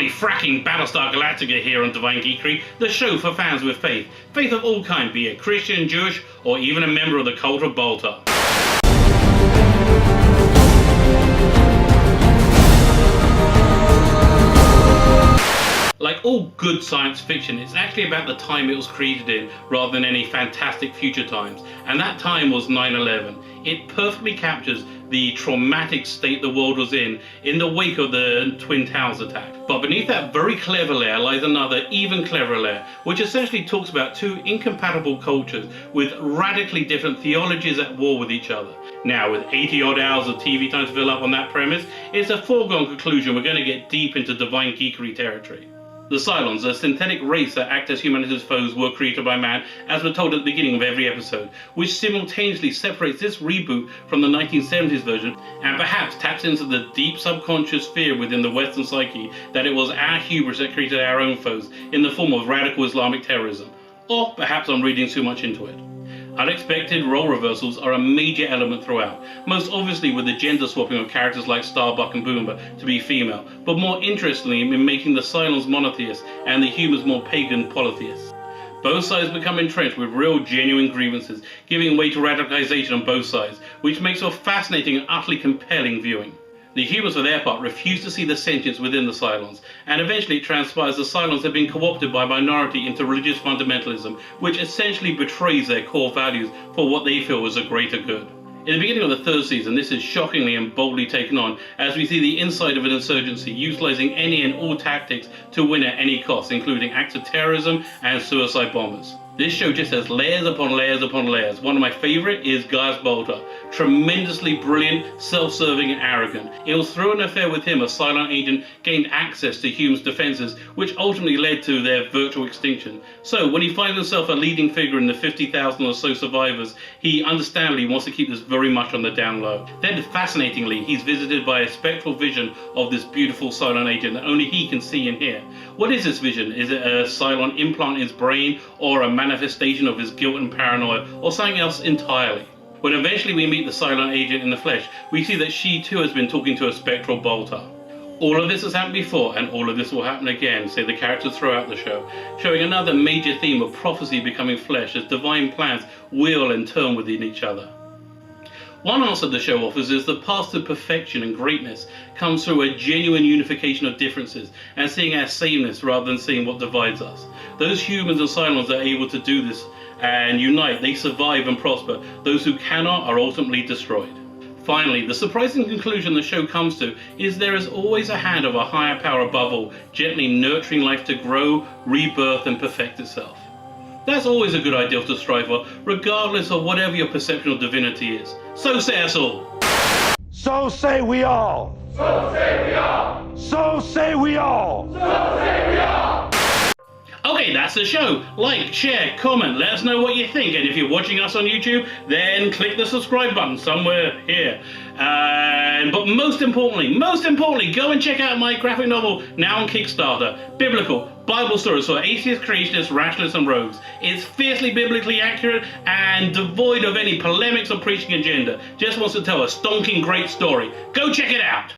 Oi, fracking Battlestar Galatica here on Divine Geekery, the show for fans with faith. Faith of all kind, be it Christian, Jewish, or even a member of the cult of Baltar. Like all good science fiction, it's actually about the time it was created in rather than any fantastic future times. And that time was 9/11. It perfectly captures the traumatic state the world was in the wake of the Twin Towers attack. But beneath that very clever layer lies another even cleverer layer, which essentially talks about two incompatible cultures with radically different theologies at war with each other. Now, with 80 odd hours of TV time to fill up on that premise, it's a foregone conclusion we're going to get deep into Divine Geekery territory. The Cylons, a synthetic race that act as humanity's foes, were created by man, as we're told at the beginning of every episode, which simultaneously separates this reboot from the 1970s version and perhaps taps into the deep subconscious fear within the Western psyche that it was our hubris that created our own foes in the form of radical Islamic terrorism. Or perhaps I'm reading too much into it. Unexpected role reversals are a major element throughout, most obviously with the gender swapping of characters like Starbuck and Boomba to be female, but more interestingly in making the Cylons monotheists and the humans more pagan polytheists. Both sides become entrenched with real genuine grievances, giving way to radicalization on both sides, which makes for fascinating and utterly compelling viewing. The humans, for their part, refuse to see the sentience within the Cylons, and eventually it transpires the Cylons have been co-opted by a minority into religious fundamentalism, which essentially betrays their core values for what they feel is a greater good. In the beginning of the third season, this is shockingly and boldly taken on, as we see the inside of an insurgency utilizing any and all tactics to win at any cost, including acts of terrorism and suicide bombers. This show just has layers upon layers upon layers. One of my favourite is Gaius Baltar. Tremendously brilliant, self-serving and arrogant. It was through an affair with him a Cylon agent gained access to humans' defences, which ultimately led to their virtual extinction. So when he finds himself a leading figure in the 50,000 or so survivors, he understandably wants to keep this very much on the down low. Then fascinatingly, he's visited by a spectral vision of this beautiful Cylon agent that only he can see and hear. What is this vision? Is it a Cylon implant in his brain, or a manifestation of his guilt and paranoia, or something else entirely? When eventually we meet the Cylon agent in the flesh, we see that she too has been talking to a spectral Baltar. All of this has happened before, and all of this will happen again, say the characters throughout the show, showing another major theme of prophecy becoming flesh as divine plans wheel and turn within each other. One answer the show offers is the path to perfection and greatness comes through a genuine unification of differences and seeing our sameness rather than seeing what divides us. Those humans and Cylons are able to do this and unite, they survive and prosper. Those who cannot are ultimately destroyed. Finally, the surprising conclusion the show comes to is there is always a hand of a higher power above all, gently nurturing life to grow, rebirth and perfect itself. That's always a good ideal to strive for, regardless of whatever your perception of divinity is. So say us all. So say we all. So say we all. So say we all. So say we all. Okay, that's the show. Like, share, comment, let us know what you think. And if you're watching us on YouTube, then click the subscribe button somewhere here. But most importantly, go and check out my graphic novel now on Kickstarter. Biblical Bible stories for atheists, creationists, rationalists and rogues. It's fiercely biblically accurate and devoid of any polemics or preaching agenda. Just wants to tell a stonking great story. Go check it out.